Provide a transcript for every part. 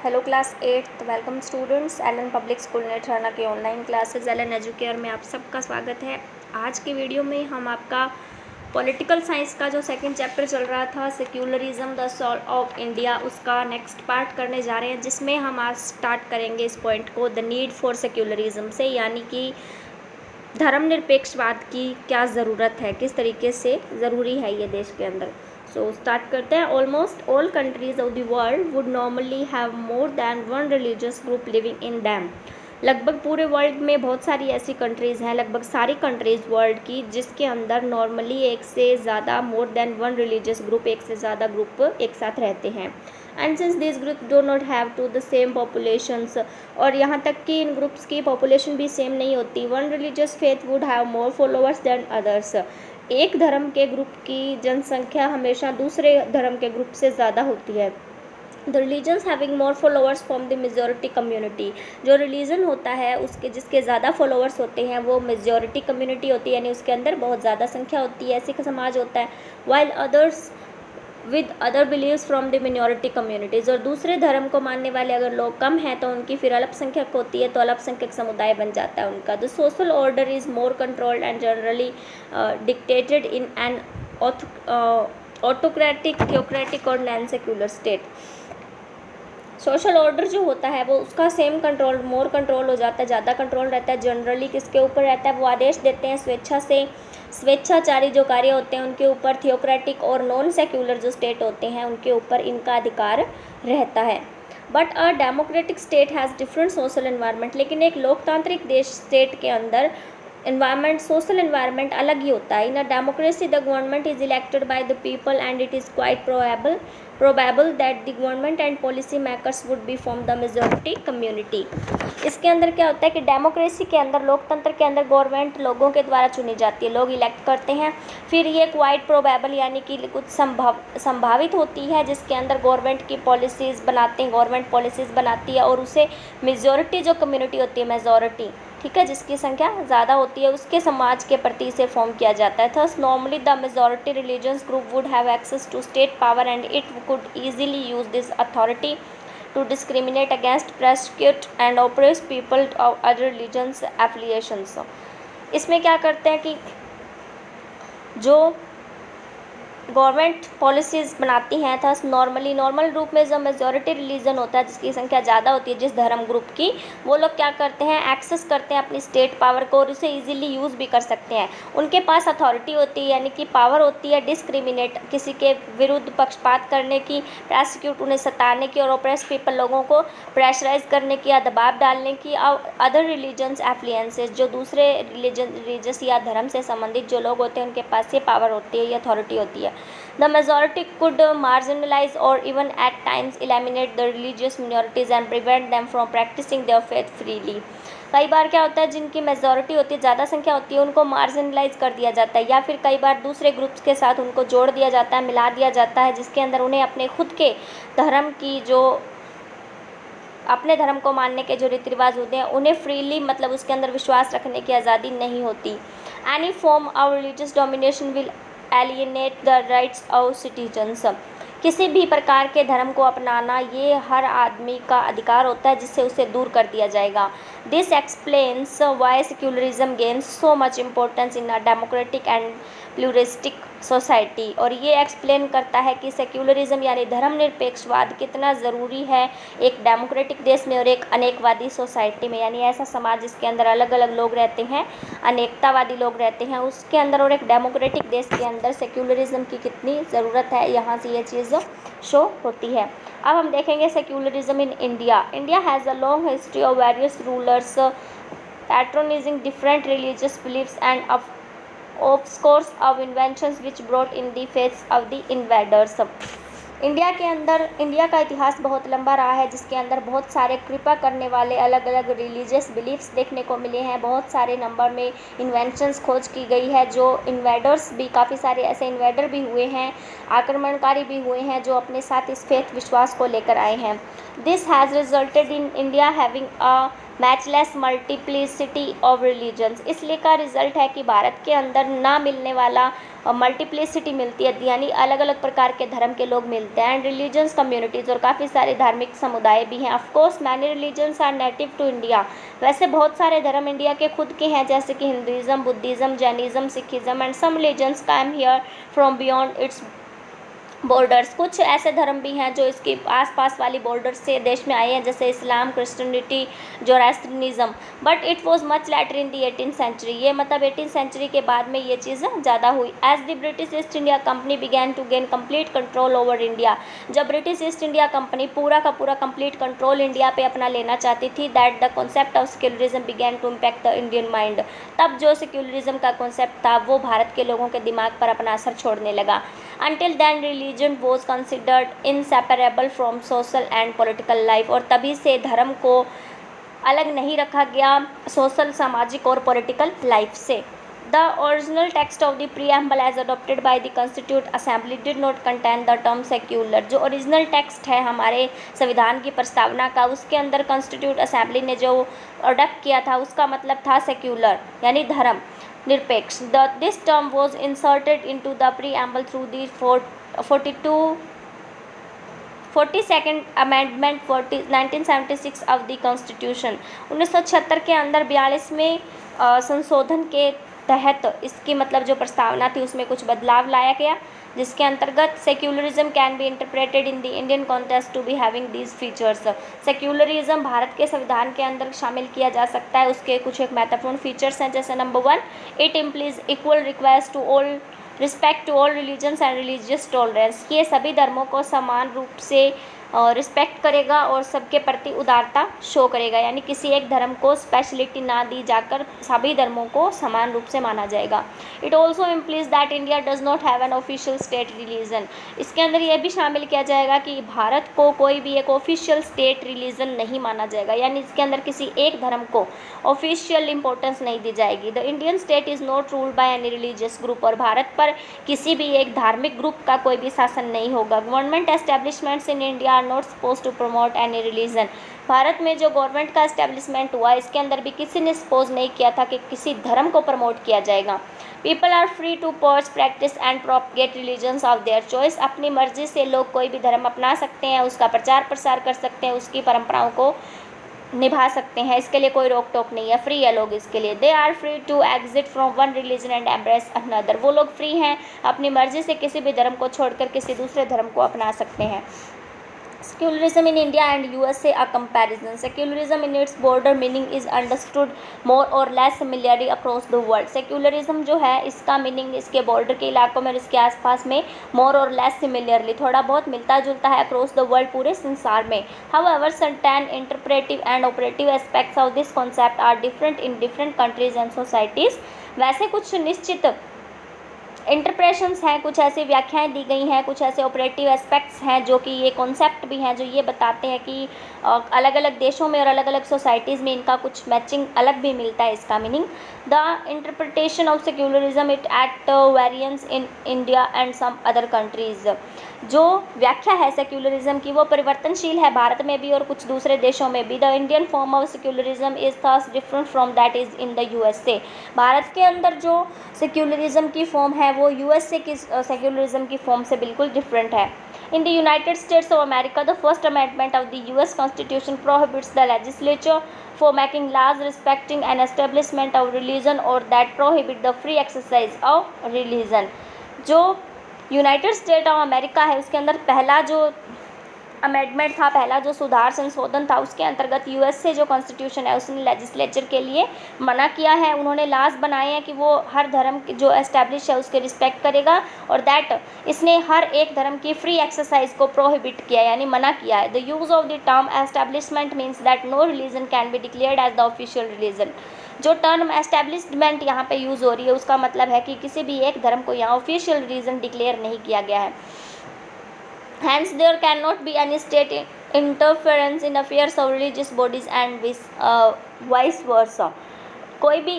Hello class 8th welcome students Allen public school Netrana के online classes Elon educare में आप सबका स्वागत है। आज की वीडियो में हम आपका पॉलिटिकल साइंस का जो सेकंड चैप्टर चल रहा था secularism the soul of India, उसका नेक्स्ट पार्ट करने जा रहे हैं, जिसमें हम आज स्टार्ट करेंगे इस पॉइंट को द नीड फॉर सेक्युलरिज्म से, यानी कि धर्मनिरपेक्षवाद की क्या ज़रूरत है, किस तरीके से ज़रूरी है ये देश के अंदर। सो स्टार्ट करते हैं। Almost all countries of the world would normally have more than one religious group living in them. लगभग पूरे वर्ल्ड में बहुत सारी ऐसी कंट्रीज़ हैं, लगभग सारी कंट्रीज़ वर्ल्ड की, जिसके अंदर नॉर्मली एक से ज़्यादा more than one religious group, एक से ज़्यादा ग्रुप एक साथ रहते हैं। And since this group do not have to the same populations, और यहाँ तक कि इन ग्रुप्स की पॉपुलेशन भी सेम नहीं होती। One religious faith would have more followers than others. एक धर्म के ग्रुप की जनसंख्या हमेशा दूसरे धर्म के ग्रुप से ज़्यादा होती है। The religions having more followers from the majority community, जो रिलीजन होता है उसके जिसके ज़्यादा फॉलोअर्स होते हैं वो मेजॉरिटी कम्युनिटी होती है, यानी उसके अंदर बहुत ज़्यादा संख्या होती है, ऐसे समाज होता है। While others with other believes from the minority communities, और दूसरे धर्म को मानने वाले अगर लोग कम हैं तो उनकी फिर अल्पसंख्यक होती है, तो अल्पसंख्यक समुदाय बन जाता है उनका। The social order is more controlled and generally dictated in an autocratic, theocratic और non secular state. Social order जो होता है वो उसका सेम कंट्रोल, मोर कंट्रोल हो जाता है, ज़्यादा कंट्रोल रहता है। जनरली किसके ऊपर रहता है? वो आदेश देते हैं स्वेच्छा से, स्वेच्छाचारी जो कार्य होते हैं उनके ऊपर। थियोक्रेटिक और नॉन सेक्युलर जो स्टेट होते हैं उनके ऊपर इनका अधिकार रहता है। But a democratic state has different social environment, लेकिन एक लोकतांत्रिक देश स्टेट के अंदर एनवायरनमेंट, सोशल एनवायरनमेंट अलग ही होता है। In a democracy the government is elected by the people and it is quite probable that the government and policy makers would be from the majority community. इसके अंदर क्या होता है कि डेमोक्रेसी के अंदर, लोकतंत्र के अंदर गवर्नमेंट लोगों के द्वारा चुनी जाती है, लोग इलेक्ट करते हैं। फिर ये क्वाइट प्रोबेबल यानी कि कुछ संभावित होती है, जिसके अंदर गवर्नमेंट की पॉलिसीज़ बनाते हैं, गवर्नमेंट पॉलिसीज़ बनाती है और उसे मेजॉरिटी जो कम्युनिटी होती है, मेजॉरिटी, ठीक है, जिसकी संख्या ज़्यादा होती है, उसके समाज के प्रति इसे फॉर्म किया जाता है। Thus normally the majority religious group would have access to state power and it could easily use this authority to discriminate against, prosecute and oppress people of other religions affiliations. इसमें क्या करते हैं कि जो government policies बनाती हैं, thus normal रूप में जो मेजॉरिटी रिलीजन होता है, जिसकी संख्या ज़्यादा होती है जिस धर्म ग्रुप की, वो लोग क्या करते हैं? एक्सेस करते हैं अपनी स्टेट पावर को और उसे इजीली यूज़ भी कर सकते हैं। उनके पास अथॉरिटी होती है, यानी कि पावर होती है डिस्क्रिमिनेट, किसी के विरुद्ध पक्षपात करने की, प्रोसिक्यूट उन्हें सताने की, और ऑप्रेस पीपल लोगों को प्रेशराइज करने की या दबाव डालने की। अदर रिलीजन्स एफ्लुएंसेस, जो दूसरे रिलीजियस या धर्म से संबंधित जो लोग होते हैं उनके पास ये पावर होती है, ये अथॉरिटी होती है। The majority could marginalize or even at times eliminate the religious minorities and prevent them from practicing their faith freely. कई बार क्या होता है, जिनकी मेजॉरिटी होती है, ज़्यादा संख्या होती है, उनको मार्जिनलाइज कर दिया जाता है, या फिर कई बार दूसरे ग्रुप्स के साथ उनको जोड़ दिया जाता है, मिला दिया जाता है, जिसके अंदर उन्हें अपने खुद के धर्म की जो अपने धर्म को मानने के जो रीति रिवाज होते हैं उन्हें फ्रीली, मतलब उसके अंदर विश्वास रखने की आज़ादी नहीं होती। Any form of religious domination will alienate the rights of citizens. किसी भी प्रकार के धर्म को अपनाना ये हर आदमी का अधिकार होता है, जिससे उसे दूर कर दिया जाएगा। This explains why secularism gains so much importance in a democratic and pluralistic society. और ये एक्सप्लेन करता है कि सेक्युलरिज्म यानी धर्मनिरपेक्षवाद कितना ज़रूरी है एक डेमोक्रेटिक देश में और एक अनेकवादी सोसाइटी में, यानी ऐसा समाज जिसके अंदर अलग अलग लोग रहते हैं, अनेकतावादी लोग रहते हैं, उसके अंदर, और एक डेमोक्रेटिक देश के अंदर सेक्युलरिज्म की कितनी ज़रूरत है, यहाँ से ये चीज़ शो होती है। अब हम देखेंगे secularism in India. India has a long history of various rulers patronising different religious beliefs and of scores of inventions which brought in the faiths of the invaders. India के अंदर, इंडिया का इतिहास बहुत लंबा रहा है, जिसके अंदर बहुत सारे कृपा करने वाले अलग अलग रिलीजियस बिलीफ्स देखने को मिले हैं, बहुत सारे नंबर में इन्वेंशंस खोज की गई है। जो इन्वेडर्स भी, काफ़ी सारे ऐसे इन्वेडर भी हुए हैं, आक्रमणकारी भी हुए हैं, जो अपने साथ इस फेथ विश्वास को लेकर आए हैं। This has resulted in India having a matchless multiplicity of religions. इसलिए का रिजल्ट है कि भारत के अंदर ना मिलने वाला मल्टीप्लिसिटी मिलती है, यानी अलग अलग प्रकार के धर्म के लोग मिलते हैं। एंड रिलीजन्स कम्युनिटीज़, और काफ़ी सारे धार्मिक समुदाय भी हैं। Of course many religions are native to India. वैसे बहुत सारे धर्म इंडिया के खुद के हैं, जैसे कि Hinduism, Buddhism, Jainism, Sikhism and some religions come here from beyond its borders. कुछ ऐसे धर्म भी हैं जो इसके आसपास वाली बॉर्डर्स से देश में आए हैं, जैसे इस्लाम, Christianity, Zoroastrianism. But it was much later in the 18th century. ये मतलब 18th सेंचुरी के बाद में ये चीज़ें ज़्यादा हुई। As the British East India Company began to gain complete control over India. जब ब्रिटिश ईस्ट इंडिया कंपनी पूरा का पूरा कंप्लीट कंट्रोल इंडिया पे अपना लेना चाहती थी, that the concept of secularism began to impact the Indian mind. तब जो सेक्युलरिज्म का कॉन्सेप्ट था वो भारत के लोगों के दिमाग पर अपना असर छोड़ने लगा। Until then religion was considered inseparable from social and political life। और तभी से धर्म को अलग नहीं रखा गया सोशल, सामाजिक और पॉलिटिकल लाइफ से। The original text of the preamble as adopted by the Constituent Assembly did not contain the term secular। जो ओरिजिनल टेक्स्ट है हमारे संविधान की प्रस्तावना का, उसके अंदर कॉन्स्टिट्यूट असेंबली ने जो अडॉप्ट किया था उसका मतलब था सेक्युलर, यानी धर्म निरपेक्ष। This term was inserted into the preamble through the 42nd amendment 1976 of the constitution. 1976 के अंदर 42वें संशोधन के तहत इसकी मतलब जो प्रस्तावना थी उसमें कुछ बदलाव लाया गया, जिसके अंतर्गत secularism can be interpreted in the Indian context to be having these features. Secularism Bharat के संविधान के अंदर शामिल किया जा सकता है। उसके कुछ एक महत्वपूर्ण फीचर्स हैं, जैसे number 1, it implies equal request to all respect to all religions and religious tolerance. ये सभी धर्मों को समान रूप से रिस्पेक्ट करेगा और सबके प्रति उदारता शो करेगा, यानी किसी एक धर्म को स्पेशलिटी ना दी जाकर सभी धर्मों को समान रूप से माना जाएगा। It also implies that India does not have an official state religion. इसके अंदर यह भी शामिल किया जाएगा कि भारत को कोई भी एक ऑफिशियल स्टेट रिलीजन नहीं माना जाएगा, यानी इसके अंदर किसी एक धर्म को ऑफिशियल इंपॉर्टेंस नहीं दी जाएगी। The Indian state is not ruled by any religious group. और भारत पर किसी भी एक धार्मिक ग्रुप का कोई भी शासन नहीं होगा। Government establishments in India are not suppose to promote any religion. Bharat में जो गवर्नमेंट का एस्टेब्लिशमेंट हुआ इसके अंदर भी किसी ने सपोज नहीं किया था कि किसी धर्म को प्रमोट किया जाएगा। People are free to profess practice and propagate religions of their choice. अपनी मर्जी से लोग कोई भी धर्म अपना सकते हैं, उसका प्रचार प्रसार कर सकते हैं, उसकी परंपराओं को निभा सकते हैं, इसके लिए कोई रोक टोक नहीं है, फ्री है लोग इसके लिए। They are free to exit from one religion and embrace another. वो लोग फ्री हैं, अपनी मर्जी से किसी भी धर्म को छोड़कर किसी दूसरे धर्म को अपना सकते हैं। Secularism in India and USA a comparison. Secularism in its broader meaning is understood more or less similarly across the world. Secularism जो है इसका मीनिंग इसके बॉर्डर के इलाकों में और इसके आसपास में more or less similarly थोड़ा बहुत मिलता जुलता है across the world पूरे संसार में। However, certain interpretive and operative aspects of this concept are different in different countries and societies. वैसे कुछ निश्चित इंटरप्रेशंस हैं, कुछ ऐसी व्याख्याएं दी गई हैं, कुछ ऐसे ऑपरेटिव एस्पेक्ट्स हैं जो कि ये कॉन्सेप्ट भी हैं जो ये बताते हैं कि अलग अलग देशों में और अलग अलग सोसाइटीज़ में इनका कुछ मैचिंग अलग भी मिलता है इसका meaning. The interpretation of secularism it at variance in India and some other countries. जो व्याख्या है सेक्युलरिज्म की वो परिवर्तनशील है भारत में भी और कुछ दूसरे देशों में भी। The Indian form of secularism is thus different from that is in the USA. Bharat के अंदर जो सेक्युलरिज्म की फॉर्म है वो यूएसए की सेक्युलरिज्म की फॉर्म से बिल्कुल डिफरेंट है। In the United States of America, the First Amendment of the U.S. Constitution prohibits the legislature for making laws respecting an establishment of religion or that prohibit the free exercise of religion। जो United state of America है उसके अंदर पहला जो amendment था, पहला जो सुधार संशोधन था, उसके अंतर्गत यूएस से जो कॉन्स्टिट्यूशन है उसने लेजिस्लेचर के लिए मना किया है। उन्होंने लॉज बनाए हैं कि वो हर धर्म जो एस्टैब्लिश है उसके रिस्पेक्ट करेगा और दैट इसने हर एक धर्म की फ्री एक्सरसाइज को प्रोहिबिट किया यानी मना किया है। The use of the term establishment means that no religion can be declared as the official religion. जो टर्म एस्टैब्लिशमेंट यहाँ पे यूज़ हो रही है उसका मतलब है कि किसी भी एक धर्म को यहाँ ऑफिशियल रिलीजन डिक्लेयर नहीं किया गया है। Hence, there cannot be any state interference in affairs of religious bodies and vice versa। कोई भी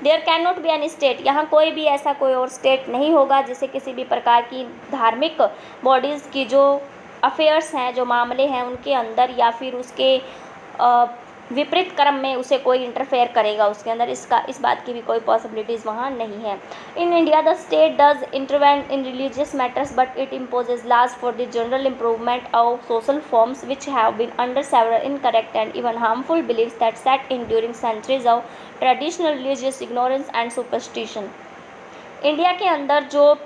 there can not be any state, यहाँ कोई भी ऐसा कोई और स्टेट नहीं होगा जिसे किसी भी प्रकार की धार्मिक बॉडीज़ की जो अफेयर्स हैं, जो मामले हैं उनके अंदर या फिर उसके विपरीत क्रम में उसे कोई इंटरफेयर करेगा उसके अंदर, इस बात की भी कोई पॉसिबिलिटीज़ वहाँ नहीं है। In India the state does intervene in religious matters but it imposes laws for the general improvement of social forms which have been under several incorrect and even harmful believes that set in during centuries of traditional religious ignorance and superstition. India के अंदर जो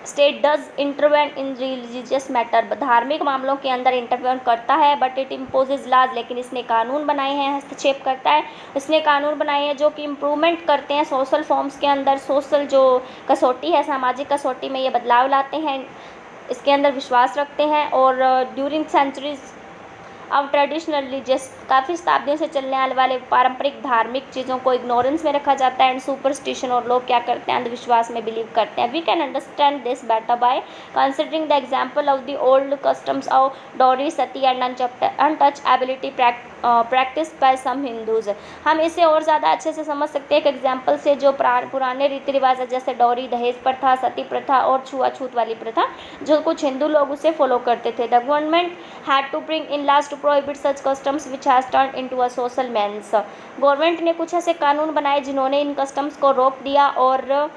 state does intervene in religious matter, धार्मिक मामलों के अंदर intervene करता है, but it imposes laws, लेकिन इसने कानून बनाए हैं, हस्तक्षेप करता है, इसने कानून बनाए हैं जो कि इम्प्रूवमेंट करते हैं सोशल फॉर्म्स के अंदर, सोशल जो कसौटी है, सामाजिक कसौटी में ये बदलाव लाते हैं, इसके अंदर विश्वास रखते हैं। और ड्यूरिंग सेंचुरीज अब ट्रेडिशनल रिलीजियस, काफ़ी शताब्दियों से चलने वाले पारंपरिक धार्मिक चीज़ों को इग्नोरेंस में रखा जाता है, एंड सुपरस्टिशन, और लोग क्या करते हैं, अंधविश्वास में बिलीव करते हैं। We can understand this better by considering the example of the old customs of dowry, sati and untouchability practice by some Hindus. हम इसे और ज़्यादा अच्छे से समझ सकते हैं एक एग्जाम्पल से, जो पुराने रीति रिवाज है, जैसे डॉरी, दहेज प्रथा, सती प्रथा और छुआछूत वाली प्रथा, जो कुछ हिंदू लोग उसे फॉलो करते थे। The government had to bring in laws to prohibit such customs which has turn into a social menace. Government ने कुछ ऐसे कानून बनाए जिन्होंने इन कस्टम्स को रोक दिया, और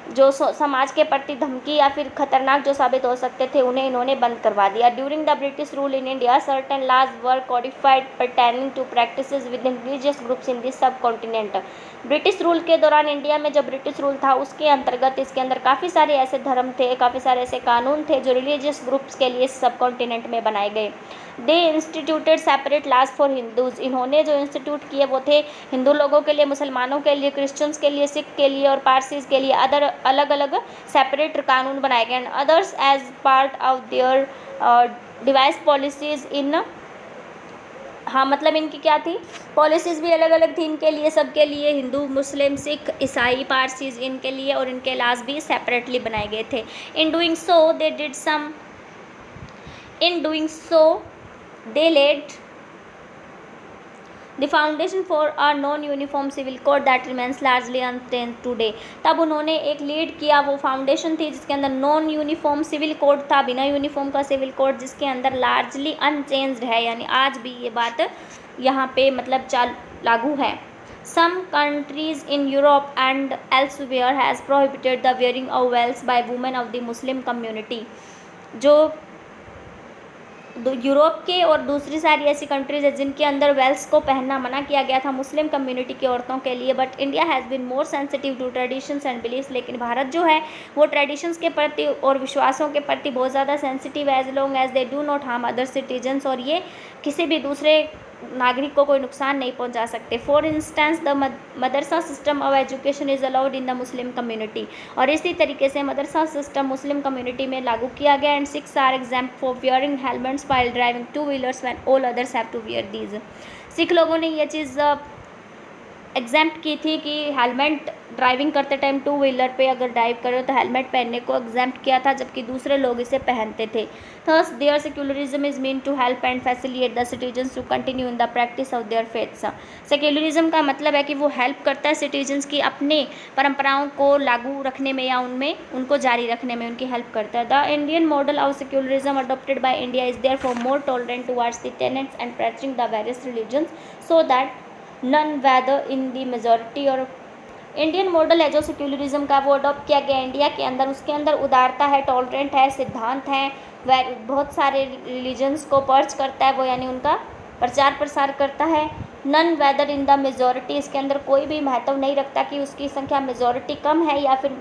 जो समाज के प्रति धमकी या फिर खतरनाक जो साबित हो सकते थे उन्हें इन्होंने बंद करवा दिया। During the British rule in India certain laws were codified pertaining to practices with religious groups in this subcontinent. British rule के दौरान इंडिया में जब ब्रिटिश रूल था उसके अंतर्गत इसके अंदर काफ़ी सारे ऐसे धर्म थे, काफ़ी सारे ऐसे कानून थे जो रिलीजियस ग्रुप्स के लिए सब कॉन्टिनेंट में बनाए गए। They instituted separate laws for Hindus, इन्होंने जो इंस्टीट्यूट किए वो थे हिंदू लोगों के लिए, मुसलमानों के लिए, क्रिश्चियंस के लिए, सिख के लिए और पारसीज के लिए अलग अलग सेपरेट कानून बनाए गए। And others as part of their device policies in, हाँ मतलब इनकी क्या थी, पॉलिसीज़ भी अलग अलग थी इनके लिए, सबके लिए, हिंदू, मुस्लिम, सिख, ईसाई, पारसीज, इनके लिए, और इनके लॉज भी सेपरेटली बनाए गए थे। In doing so they did some, in doing so they laid the foundation for a non-uniform civil code that remains largely unchanged today। तब उन्होंने एक लीड किया, वो फाउंडेशन थी जिसके अंदर नॉन यूनिफॉर्म सिविल कोड था, बिना यूनिफॉर्म का सिविल कोड, जिसके अंदर लार्जली अनचेंज्ड है, यानी आज भी ये बात यहाँ पे मतलब लागू है। Some countries in Europe and elsewhere has prohibited the wearing of veils by women of the Muslim community। जो यूरोप के और दूसरी सारी ऐसी कंट्रीज है जिनके अंदर वेल्स को पहनना मना किया गया था मुस्लिम कम्युनिटी की औरतों के लिए, but India has been more sensitive to traditions and beliefs. लेकिन भारत जो है वो ट्रेडिशंस के प्रति और विश्वासों के प्रति बहुत ज़्यादा सेंसिटिव है, as long as they do not harm other citizens, और ये किसी भी दूसरे नागरिक को कोई नुकसान नहीं पहुंचा सकते। For instance the Madrasa system of education is allowed in the Muslim community, और इसी तरीके से मदरसा सिस्टम मुस्लिम कम्युनिटी में लागू किया गया। And Sikhs are exempt for wearing helmets while driving two wheelers when all others have to wear these. Sikh लोगों ने ये चीज़ एग्जाम्प्ट की थी कि हेलमेट ड्राइविंग करते टाइम टू व्हीलर पे अगर ड्राइव करो तो हेलमेट पहनने को एग्जाम्प्ट किया था, जबकि दूसरे लोग इसे पहनते थे। There's there secularism is mean to help and facilitate the citizens to continue in the practice of their faiths. Secularism का मतलब है कि वो हेल्प करता है सिटीजन्स की अपने परंपराओं को लागू रखने में या उनमें उनको जारी रखने में उनकी हेल्प करता है। The Indian model of secularism adopted by India is there for more tolerant towards the tenets and preaching the various religions so that none whether in the majority. और इंडियन मॉडल है जो secularism का वो adopt किया गया India के अंदर, उसके अंदर उदारता है, टॉलरेंट है, सिद्धांत हैं, वह बहुत सारे रिलीजन्स को पर्च करता है वो, यानी उनका प्रचार प्रसार करता है। None whether in the majority, इसके अंदर कोई भी महत्व नहीं रखता कि उसकी संख्या मेजॉरिटी कम है या फिर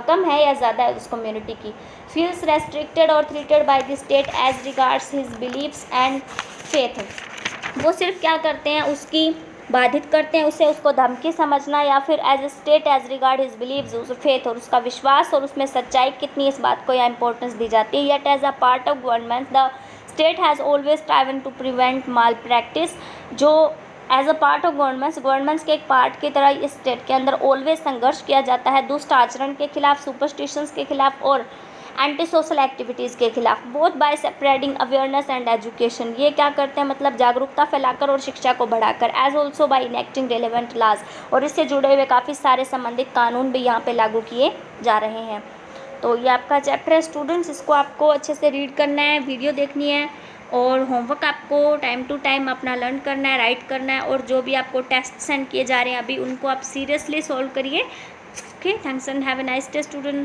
कम है या ज़्यादा है उस कम्युनिटी की। फील्स रेस्ट्रिक्टेड और treated by the state as regards his beliefs and faith. वो सिर्फ क्या करते हैं, उसकी बाधित करते हैं, उसको धमकी समझना या फिर as a state as regard his beliefs, उस फेथ और उसका विश्वास और उसमें सच्चाई कितनी, इस बात को यहाँ इंपॉर्टेंस दी जाती है। Yet as a part of government the state has always striven to prevent malpractice. जो as a part of governments के एक पार्ट की तरह इस स्टेट के अंदर ऑलवेज संघर्ष किया जाता है दुष्ट आचरण के खिलाफ, सुपरस्टिशंस के खिलाफ और एंटी सोशल एक्टिविटीज़ के खिलाफ, both by spreading awareness and education. ये क्या करते हैं, मतलब जागरूकता फैलाकर और शिक्षा को बढ़ाकर, as also by enacting relevant laws, और इससे जुड़े हुए काफ़ी सारे संबंधित कानून भी यहाँ पे लागू किए जा रहे हैं। तो ये आपका चैप्टर है स्टूडेंट्स, इसको आपको अच्छे से रीड करना है, वीडियो देखनी है, और होमवर्क आपको टाइम टू टाइम अपना लर्न करना है, राइट करना है, और जो भी आपको टेस्ट सेंड किए जा रहे हैं अभी उनको आप सीरियसली सॉल्व करिए। Okay, thanks and have a nice day students.